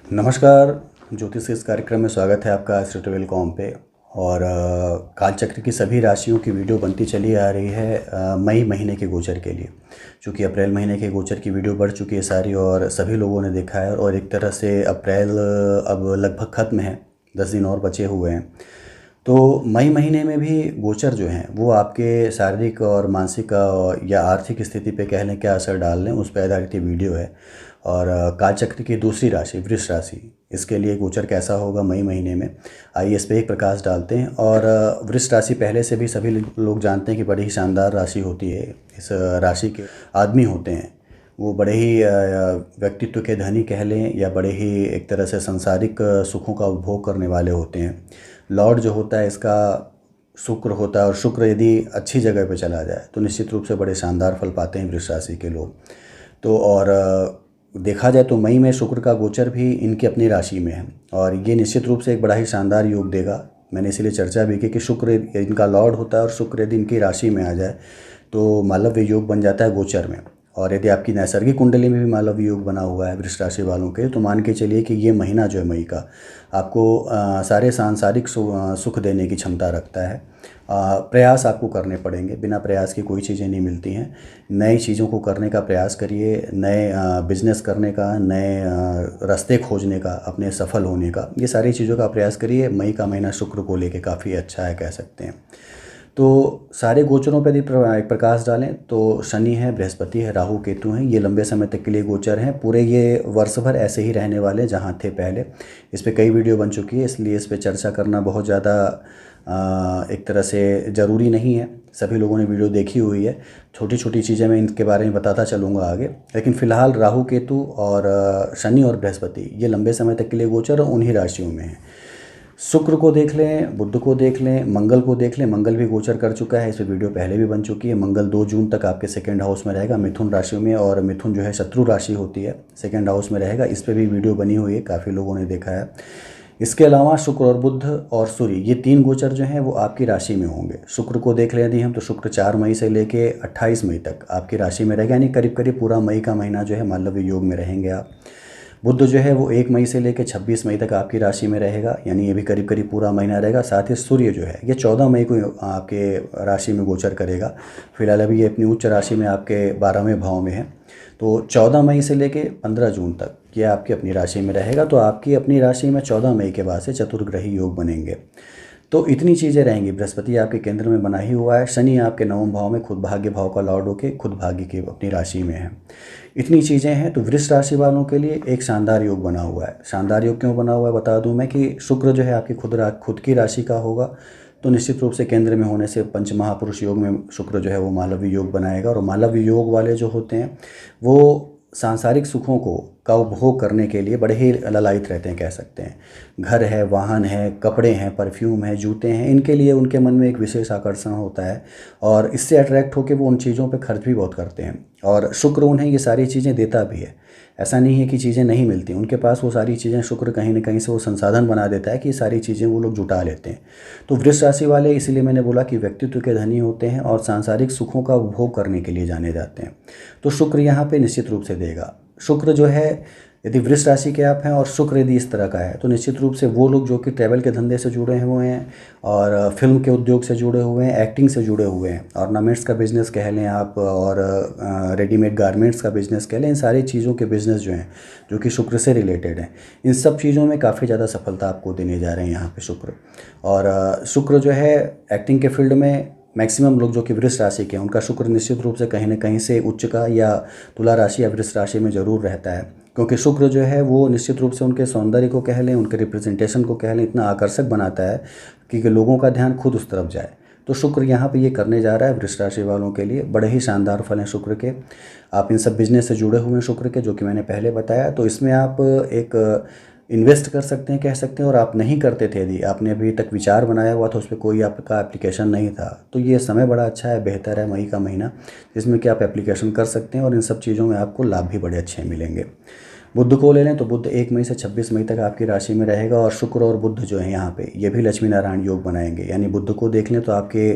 नमस्कार। ज्योतिष के इस कार्यक्रम में स्वागत है आपका एस्ट्रोटवेल.com पे। और कालचक्र की सभी राशियों की वीडियो बनती चली आ रही है मई महीने के गोचर के लिए। चूँकि अप्रैल महीने के गोचर की वीडियो बढ़ चुकी है सारी और सभी लोगों ने देखा है, और एक तरह से अप्रैल अब लगभग ख़त्म है, 10 दिन और बचे हुए हैं। तो मई महीने में भी गोचर जो हैं वो आपके शारीरिक और मानसिक या आर्थिक स्थिति पे कह लें क्या असर डाल लें, उस पर आधारित ये वीडियो है। और कालचक्र की दूसरी राशि वृष राशि, इसके लिए गोचर कैसा होगा मई महीने में, आइए इस पर एक प्रकाश डालते हैं। और वृष राशि पहले से भी सभी लोग जानते हैं कि बड़ी ही शानदार राशि होती है। इस राशि के आदमी होते हैं वो बड़े ही व्यक्तित्व के धनी कह लें, या बड़े ही एक तरह से सांसारिक सुखों का उपभोग करने वाले होते हैं। लॉर्ड जो होता है इसका शुक्र होता है, और शुक्र यदि अच्छी जगह पे चला जाए तो निश्चित रूप से बड़े शानदार फल पाते हैं वृष राशि के लोग। तो और देखा जाए तो मई में शुक्र का गोचर भी इनकी अपनी राशि में है, और ये निश्चित रूप से एक बड़ा ही शानदार योग देगा। मैंने इसीलिए चर्चा भी की कि शुक्र इनका लॉर्ड होता है, और शुक्र यदि इनकी राशि में आ जाए तो मालव्य योग बन जाता है गोचर में। और यदि आपकी नैसर्गिक कुंडली में भी मालव्य योग बना हुआ है वृष राशि वालों के, तो मान के चलिए कि ये महीना जो है मई का आपको सारे सांसारिक सुख देने की क्षमता रखता है। प्रयास आपको करने पड़ेंगे, बिना प्रयास की कोई चीज़ें नहीं मिलती हैं। नई चीज़ों को करने का प्रयास करिए, नए बिजनेस करने का, नए रास्ते खोजने का, अपने सफल होने का, ये सारी चीज़ों का प्रयास करिए। मई का महीना शुक्र को लेके काफ़ी अच्छा है कह सकते हैं। तो सारे गोचरों पर यदि एक प्रकाश डालें तो शनि है, बृहस्पति है, राहु केतु हैं, ये लंबे समय तक के लिए गोचर हैं। पूरे ये वर्ष भर ऐसे ही रहने वाले जहाँ थे पहले। इस पर कई वीडियो बन चुकी है, इसलिए इस पर चर्चा करना बहुत ज़्यादा एक तरह से ज़रूरी नहीं है। सभी लोगों ने वीडियो देखी हुई है। छोटी छोटी चीज़ें मैं इनके बारे में बताता चलूँगा आगे, लेकिन फ़िलहाल राहु केतु और शनि और बृहस्पति ये लंबे समय तक के लिए गोचर उन्हीं राशियों में हैं। शुक्र को देख लें, बुध को देख लें, मंगल को देख लें। मंगल भी गोचर कर चुका है, इस पर वीडियो पहले भी बन चुकी है। मंगल 2 जून तक आपके सेकंड हाउस में रहेगा, मिथुन राशि में, और मिथुन जो है शत्रु राशि होती है, सेकंड हाउस में रहेगा। इस पर भी वीडियो बनी हुई है, काफ़ी लोगों ने देखा है। इसके अलावा शुक्र और बुध और सूर्य ये 3 गोचर जो हैं वो आपकी राशि में होंगे। शुक्र को देख लें यदि हम, तो शुक्र 4 मई से लेके 28 मई तक आपकी राशि में रहेगा, यानी करीब करीब पूरा मई का महीना जो है मालव्य योग में रहेंगे आप। बुध जो है वो 1 मई से लेकर 26 मई तक आपकी राशि में रहेगा, यानी ये भी करीब करीब पूरा महीना रहेगा। साथ ही सूर्य जो है ये 14 मई को आपके राशि में गोचर करेगा। फिलहाल अभी ये अपनी उच्च राशि में आपके 12वें भाव में है। तो 14 मई से लेके 15 जून तक ये आपकी अपनी राशि में रहेगा। तो आपकी अपनी राशि में 14 मई के बाद से चतुर्ग्रही योग बनेंगे। तो इतनी चीज़ें रहेंगी। बृहस्पति आपके केंद्र में बना ही हुआ है, शनि आपके 9वें भाव में खुद भाग्य भाव का लॉर्ड होके खुद भाग्य की अपनी राशि में है। इतनी चीज़ें हैं, तो वृष राशि वालों के लिए एक शानदार योग बना हुआ है। शानदार योग क्यों बना हुआ है बता दूं मैं, कि शुक्र जो है आपकी खुद की राशि का होगा, तो निश्चित रूप से केंद्र में होने से पंच महापुरुष योग में शुक्र जो है वो मालव्य योग बनाएगा। और मालव्य योग वाले जो होते हैं वो सांसारिक सुखों का उपभोग करने के लिए बड़े ही ललायित रहते हैं कह सकते हैं। घर है, वाहन है, कपड़े हैं, परफ्यूम है, जूते हैं, इनके लिए उनके मन में एक विशेष आकर्षण होता है, और इससे अट्रैक्ट होकर वो उन चीज़ों पे खर्च भी बहुत करते हैं। और शुक्र उन्हें ये सारी चीज़ें देता भी है। ऐसा नहीं है कि चीज़ें नहीं मिलती, उनके पास वो सारी चीज़ें, शुक्र कहीं ना कहीं से वो संसाधन बना देता है कि ये सारी चीज़ें वो लोग जुटा लेते हैं। तो वृष राशि वाले, इसीलिए मैंने बोला कि व्यक्तित्व के धनी होते हैं और सांसारिक सुखों का उपभोग करने के लिए जाने जाते हैं। तो शुक्र यहाँ पे निश्चित रूप से देगा। शुक्र जो है, यदि वृष राशि के आप हैं और शुक्र यदि इस तरह का है, तो निश्चित रूप से वो लोग जो कि ट्रैवल के धंधे से जुड़े हुए हैं, और फिल्म के उद्योग से जुड़े हुए हैं, एक्टिंग से जुड़े हुए हैं, ऑर्नामेंट्स का बिज़नेस कह लें आप, और रेडीमेड गारमेंट्स का बिज़नेस कह लें, इन सारी चीज़ों के बिज़नेस जो हैं जो कि शुक्र से रिलेटेड हैं, इन सब चीज़ों में काफ़ी ज़्यादा सफलता आपको देने जा रहे हैं यहाँ पे शुक्र। और शुक्र जो है एक्टिंग के फील्ड में मैक्सिमम लोग जो कि वृष राशि के हैं, उनका शुक्र निश्चित रूप से कहीं ना कहीं से उच्च का या तुला राशि या वृष राशि में ज़रूर रहता है। क्योंकि शुक्र जो है वो निश्चित रूप से उनके सौंदर्य को कह लें, उनके रिप्रेजेंटेशन को कह लें, इतना आकर्षक बनाता है कि लोगों का ध्यान खुद उस तरफ जाए। तो शुक्र यहाँ पे ये करने जा रहा है वृष राशि वालों के लिए। बड़े ही शानदार फल हैं शुक्र के। आप इन सब बिजनेस से जुड़े हुए हैं शुक्र के, जो कि मैंने पहले बताया, तो इसमें आप एक इन्वेस्ट कर सकते हैं कह सकते हैं। और आप नहीं करते थे, यदि आपने अभी तक विचार बनाया हुआ था, उस पर कोई आपका एप्लीकेशन नहीं था, तो ये समय बड़ा अच्छा है, बेहतर है मई का महीना, जिसमें कि आप एप्लीकेशन कर सकते हैं और इन सब चीज़ों में आपको लाभ भी बड़े अच्छे मिलेंगे। बुध को ले लें तो बुध 1 मई से 26 मई तक आपकी राशि में रहेगा। और शुक्र और बुध जो है यहाँ पे ये भी लक्ष्मी नारायण योग बनाएंगे। यानी बुध को देख लें तो आपके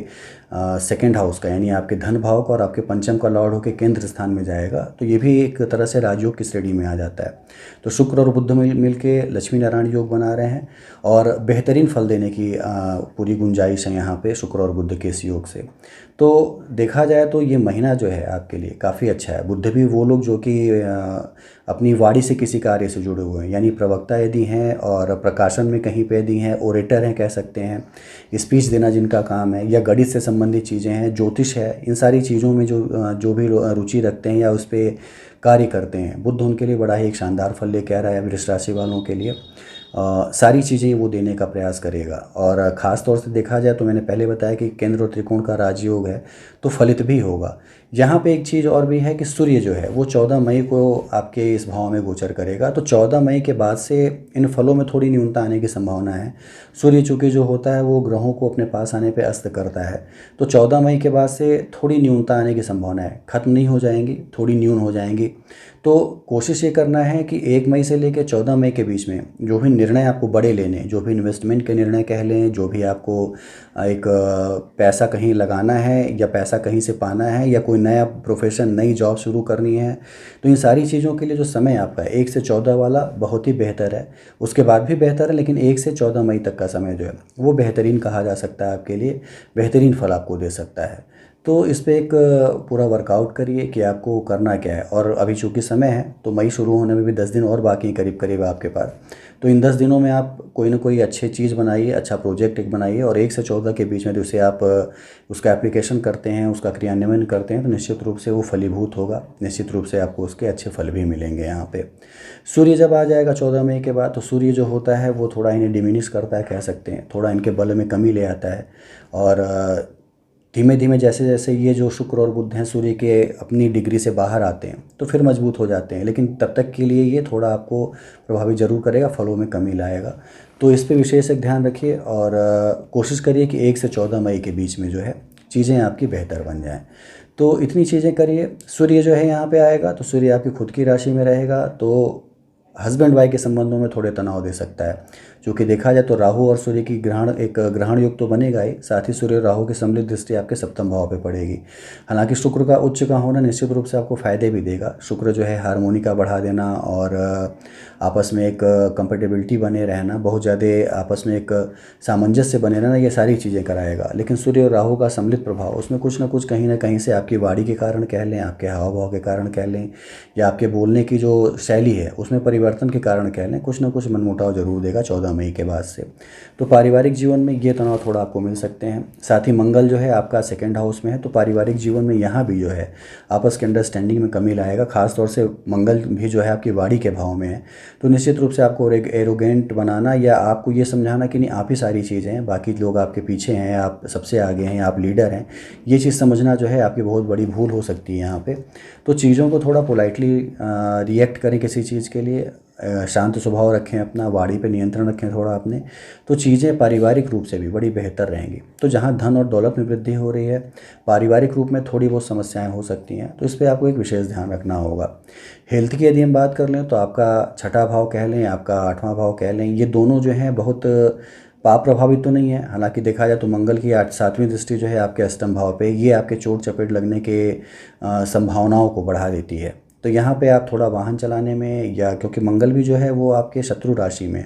सेकंड हाउस का, यानी आपके धन भाव का और आपके पंचम का लॉर्ड होकर केंद्र स्थान में जाएगा, तो ये भी एक तरह से राजयोग की श्रेणी में आ जाता है। तो शुक्र और बुध मिल के लक्ष्मी नारायण योग बना रहे हैं और बेहतरीन फल देने की पूरी गुंजाइश है यहाँ पे शुक्र और बुध के इस योग से। तो देखा जाए तो ये महीना जो है आपके लिए काफ़ी अच्छा है। बुध भी वो लोग जो कि अपनी वाणी से किसी कार्य से जुड़े हुए हैं, यानी प्रवक्ता यदि हैं और प्रकाशन में कहीं पे यदि हैं, ओरेटर हैं कह सकते हैं, स्पीच देना जिनका काम है, या गणित से संबंधित चीज़ें हैं, ज्योतिष है, इन सारी चीज़ों में जो भी रुचि रखते हैं या उस पर कार्य करते हैं, बुध उनके लिए बड़ा ही एक शानदार फल लेके आ रहा है वृष राशि वालों के लिए। सारी चीज़ें वो देने का प्रयास करेगा। और ख़ास तौर से देखा जाए तो मैंने पहले बताया कि केंद्र और त्रिकोण का राजयोग है, तो फलित भी होगा। यहाँ पे एक चीज़ और भी है कि सूर्य जो है वो 14 मई को आपके इस भाव में गोचर करेगा, तो 14 मई के बाद से इन फलों में थोड़ी न्यूनता आने की संभावना है। सूर्य चूँकि जो होता है वो ग्रहों को अपने पास आने पे अस्त करता है, तो 14 मई के बाद से थोड़ी न्यूनता आने की संभावना है, ख़त्म नहीं हो जाएंगी, थोड़ी न्यून हो जाएंगी। तो कोशिश ये करना है कि 1 मई से लेकर 14 मई के बीच में जो भी निर्णय आपको बड़े लेने, जो भी इन्वेस्टमेंट के निर्णय कह लें, जो भी आपको एक पैसा कहीं लगाना है या पैसा कहीं से पाना है या कोई नया प्रोफेशन, नई जॉब शुरू करनी है, तो इन सारी चीज़ों के लिए जो समय आपका 1 से 14 वाला बहुत ही बेहतर है। उसके बाद भी बेहतर है, लेकिन 1 से 14 मई तक का समय जो है वो बेहतरीन कहा जा सकता है, आपके लिए बेहतरीन फल आपको दे सकता है। तो इस पे एक पूरा वर्कआउट करिए कि आपको करना क्या है। और अभी चूँकि समय है तो मई शुरू होने में भी 10 दिन और बाकी करीब करीब आपके पास, तो इन 10 दिनों में आप कोई ना कोई अच्छी चीज़ बनाइए, अच्छा प्रोजेक्ट एक बनाइए, और 1 से 14 के बीच में जिससे आप उसका एप्लीकेशन करते हैं, उसका क्रियान्वयन करते हैं, तो निश्चित रूप से वो फलीभूत होगा, निश्चित रूप से आपको उसके अच्छे फल भी मिलेंगे। यहाँ पे सूर्य जब आ जाएगा 14 मई के बाद, तो सूर्य जो होता है वो थोड़ा इन्हें डिमिनिश करता है कह सकते हैं, थोड़ा इनके बल में कमी ले आता है। और धीमे धीमे जैसे जैसे ये जो शुक्र और बुध हैं सूर्य के अपनी डिग्री से बाहर आते हैं तो फिर मजबूत हो जाते हैं, लेकिन तब तक के लिए ये थोड़ा आपको प्रभावित जरूर करेगा, फलों में कमी लाएगा। तो इस पे विशेष एक ध्यान रखिए और कोशिश करिए कि 1 से 14 मई के बीच में जो है चीज़ें आपकी बेहतर बन जाएँ। तो इतनी चीज़ें करिए। सूर्य जो है यहाँ पर आएगा तो सूर्य आपकी खुद की राशि में रहेगा, तो हस्बैंड वाइफ के संबंधों में थोड़े तनाव दे सकता है। क्योंकि देखा जाए तो राहु और सूर्य की ग्रहण योग तो बनेगा ही, साथ ही सूर्य और राहु की सम्मिलित दृष्टि आपके सप्तम भाव पे पड़ेगी। हालांकि शुक्र का उच्च का होना निश्चित रूप से आपको फायदे भी देगा। शुक्र जो है हार्मोनी का बढ़ा देना और आपस में एक कंपेटेबिलिटी बने रहना, बहुत ज़्यादा आपस में एक सामंजस्य बने रहना, ये सारी चीज़ें कराएगा। लेकिन सूर्य और राहु का सम्मिलित प्रभाव उसमें कुछ ना कहीं से आपकी वाणी के कारण कह लें, आपके हाव भाव के कारण कह लें, या आपके बोलने की जो शैली है उसमें परिवर्तन के कारण कह लें, कुछ ना कुछ मनमुटाव जरूर देगा 14 मई के बाद से। तो पारिवारिक जीवन में ये तनाव थोड़ा आपको मिल सकते हैं। साथ ही मंगल जो है आपका सेकंड हाउस में है, तो पारिवारिक जीवन में यहाँ भी जो है आपस के अंडरस्टैंडिंग में कमी लाएगा। खासतौर से मंगल भी जो है आपकी वाणी के भाव में है, तो निश्चित रूप से आपको एक एरोगेंट बनाना या आपको ये समझाना कि नहीं आप ही सारी चीज़ें हैं, बाकी लोग आपके पीछे हैं, आप सबसे आगे हैं, आप लीडर हैं, ये चीज़ समझना जो है आपकी बहुत बड़ी भूल हो सकती है यहाँ पे। तो चीज़ों को थोड़ा पोलाइटली रिएक्ट करें किसी चीज़ के लिए, शांत स्वभाव रखें, अपना वाणी पे नियंत्रण रखें थोड़ा अपने, तो चीज़ें पारिवारिक रूप से भी बड़ी बेहतर रहेंगी। तो जहाँ धन और दौलत में वृद्धि हो रही है, पारिवारिक रूप में थोड़ी बहुत समस्याएं हो सकती हैं, तो इस पर आपको एक विशेष ध्यान रखना होगा। हेल्थ की यदि हम बात कर लें तो आपका छठा भाव कह लें, आपका 8वां भाव कह लें, ये दोनों जो हैं बहुत पाप प्रभावित तो नहीं है। हालांकि देखा जाए तो मंगल की 7वीं दृष्टि जो है आपके अष्टम भाव पे, ये आपके चोट चपेट लगने के संभावनाओं को बढ़ा देती है। तो यहाँ पे आप थोड़ा वाहन चलाने में, या क्योंकि मंगल भी जो है वो आपके शत्रु राशि में,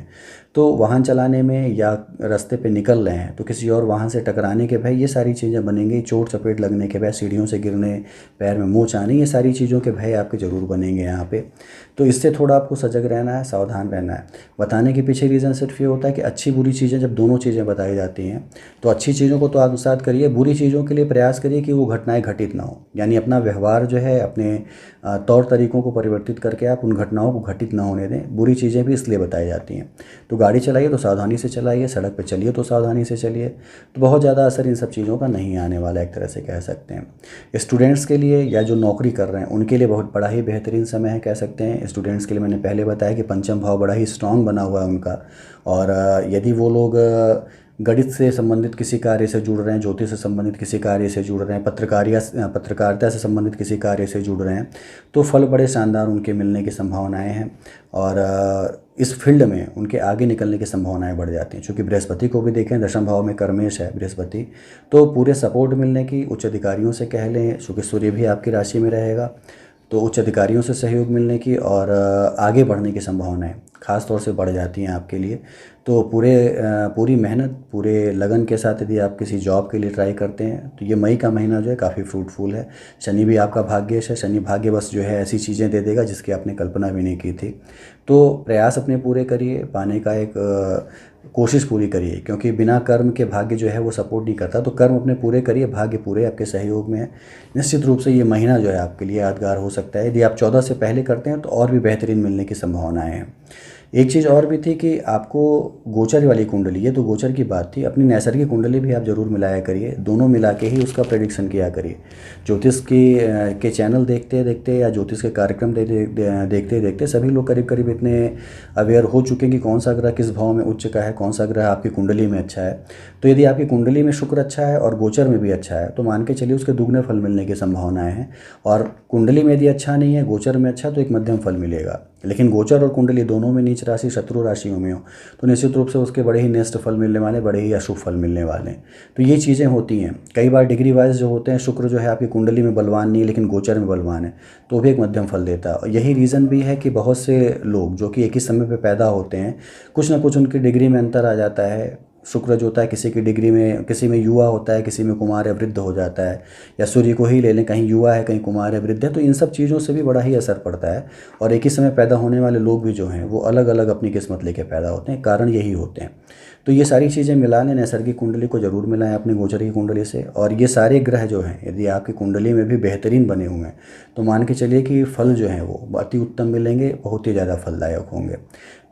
तो वाहन चलाने में या रास्ते पे निकल रहे हैं तो किसी और वाहन से टकराने के भय, ये सारी चीज़ें बनेंगी। चोट चपेट लगने के भय, सीढ़ियों से गिरने, पैर में मोच आने, ये सारी चीज़ों के भय आपके ज़रूर बनेंगे यहाँ पे। तो इससे थोड़ा आपको सजग रहना है, सावधान रहना है। बताने के पीछे रीज़न सिर्फ ये होता है कि अच्छी बुरी चीज़ें जब दोनों चीज़ें बताई जाती हैं तो अच्छी चीज़ों को तो आत्मसात करिए, बुरी चीज़ों के लिए प्रयास करिए कि वो घटनाएँ घटित ना हो। यानी अपना व्यवहार जो है, अपने तौर तरीक़ों को परिवर्तित करके आप उन घटनाओं को घटित ना होने दें। बुरी चीज़ें भी इसलिए बताई जाती हैं। तो गाड़ी चलाइए तो सावधानी से चलाइए, सड़क पे चलिए तो सावधानी से चलिए, तो बहुत ज़्यादा असर इन सब चीज़ों का नहीं आने वाला, एक तरह से कह सकते हैं। स्टूडेंट्स के लिए या जो नौकरी कर रहे हैं उनके लिए बहुत बड़ा ही बेहतरीन समय है कह सकते हैं। स्टूडेंट्स के लिए मैंने पहले बताया कि पंचम भाव बड़ा ही स्ट्रांग बना हुआ है उनका, और यदि वो लोग गणित से संबंधित किसी कार्य से जुड़ रहे हैं, ज्योतिष से संबंधित किसी कार्य से जुड़ रहे हैं, पत्रकारिता से संबंधित किसी कार्य से जुड़ रहे हैं, तो फल बड़े शानदार उनके मिलने की संभावनाएं हैं। और इस फील्ड में उनके आगे निकलने की संभावनाएं बढ़ जाती हैं। चूँकि बृहस्पति को भी देखें, दशम भाव में कर्मेश है बृहस्पति, तो पूरे सपोर्ट मिलने की, उच्च अधिकारियों से कह लें, चूँकि सूर्य भी आपकी राशि में रहेगा, तो उच्च अधिकारियों से सहयोग मिलने की और आगे बढ़ने की संभावनाएं ख़ास तौर से बढ़ जाती हैं आपके लिए। तो पूरी मेहनत, पूरे लगन के साथ यदि आप किसी जॉब के लिए ट्राई करते हैं तो ये मई का महीना जो है काफ़ी फ्रूटफुल है। शनि भी आपका भाग्येश है, शनि भाग्यवश जो है ऐसी चीज़ें दे देगा जिसकी आपने कल्पना भी नहीं की थी। तो प्रयास अपने पूरे करिए, पाने का एक कोशिश पूरी करिए, क्योंकि बिना कर्म के भाग्य जो है वो सपोर्ट नहीं करता। तो कर्म अपने पूरे करिए, भाग्य पूरे आपके सहयोग में है। निश्चित रूप से ये महीना जो है आपके लिए यादगार हो सकता है। यदि आप 14 से पहले करते हैं तो और भी बेहतरीन मिलने की संभावनाएं हैं। एक चीज़ और भी थी कि आपको गोचर वाली कुंडली, ये तो गोचर की बात थी, अपनी नैसर्गिक कुंडली भी आप ज़रूर मिलाया करिए, दोनों मिला के ही उसका प्रेडिक्शन किया करिए। ज्योतिष के चैनल देखते देखते या ज्योतिष के कार्यक्रम देखते देखते सभी लोग करीब करीब इतने अवेयर हो चुके हैं कि कौन सा ग्रह किस भाव में उच्च का है, कौन सा ग्रह आपकी कुंडली में अच्छा है। तो यदि आपकी कुंडली में शुक्र अच्छा है और गोचर में भी अच्छा है तो मान के चलिए उसके दुगने फल मिलने की संभावनाएं हैं। और कुंडली में यदि अच्छा नहीं है, गोचर में अच्छा, तो एक मध्यम फल मिलेगा। लेकिन गोचर और कुंडली दोनों में नीच राशि, शत्रु राशियों में हो तो निश्चित रूप से उसके बड़े ही नेस्ट फल मिलने वाले, बड़े ही अशुभ फल मिलने वाले हैं। तो ये चीज़ें होती हैं। कई बार डिग्री वाइज जो होते हैं, शुक्र जो है आपकी कुंडली में बलवान नहीं लेकिन गोचर में बलवान है, तो भी एक मध्यम फल देता है। और यही रीज़न भी है कि बहुत से लोग जो कि एक ही समय पर पैदा होते हैं, कुछ ना कुछ उनकी डिग्री में अंतर आ जाता है। शुक्र जो होता है किसी की डिग्री में, किसी में युवा होता है, किसी में कुमार या वृद्ध हो जाता है। या सूर्य को ही ले लें, कहीं युवा है, कहीं कुमार है, वृद्ध है, तो इन सब चीज़ों से भी बड़ा ही असर पड़ता है। और एक ही समय पैदा होने वाले लोग भी जो हैं वो अलग अलग अपनी किस्मत लेके पैदा होते हैं, कारण यही होते हैं। तो ये सारी चीज़ें मिला लें, नैसर्गिक कुंडली को जरूर मिलाएं अपनी गोचर की कुंडली से। और ये सारे ग्रह जो हैं यदि आपकी कुंडली में भी बेहतरीन बने हुए हैं तो मान के चलिए कि फल जो हैं वो अति उत्तम मिलेंगे, बहुत ही ज़्यादा फलदायक होंगे।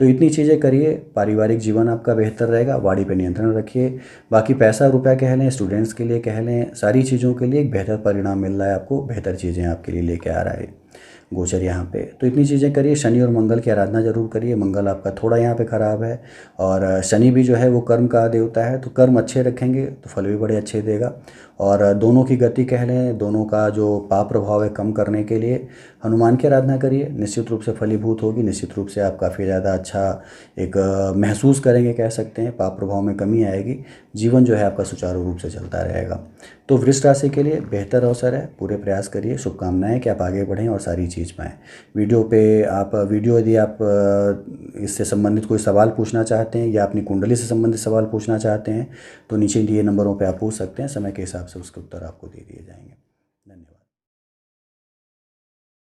तो इतनी चीज़ें करिए, पारिवारिक जीवन आपका बेहतर रहेगा। वाणी पे नियंत्रण रखिए। बाकी पैसा रुपया कह लें, स्टूडेंट्स के लिए कह लें, सारी चीज़ों के लिए एक बेहतर परिणाम मिल रहा है आपको, बेहतर चीज़ें आपके लिए लेके आ रहा है गोचर यहाँ पे। तो इतनी चीज़ें करिए। शनि और मंगल की आराधना जरूर करिए। मंगल आपका थोड़ा यहाँ पे ख़राब है और शनि भी जो है वो कर्म का देवता है, तो कर्म अच्छे रखेंगे तो फल भी बड़े अच्छे देगा। और दोनों की गति कह लें, दोनों का जो पाप प्रभाव है कम करने के लिए हनुमान की आराधना करिए, निश्चित रूप से फलीभूत होगी। निश्चित रूप से आप काफ़ी ज़्यादा अच्छा एक महसूस करेंगे, कह सकते हैं, पाप प्रभाव में कमी आएगी, जीवन जो है आपका सुचारू रूप से चलता रहेगा। तो वृष राशि के लिए बेहतर अवसर है, पूरे प्रयास करिए। शुभकामनाएं कि आप आगे बढ़ें और सारी चीज़ पाएँ। वीडियो यदि आप इससे संबंधित कोई सवाल पूछना चाहते हैं या अपनी कुंडली से संबंधित सवाल पूछना चाहते हैं तो नीचे दिए नंबरों पर आप पूछ सकते हैं। समय के हिसाब से उसके उत्तर आपको दे दिए जाएंगे।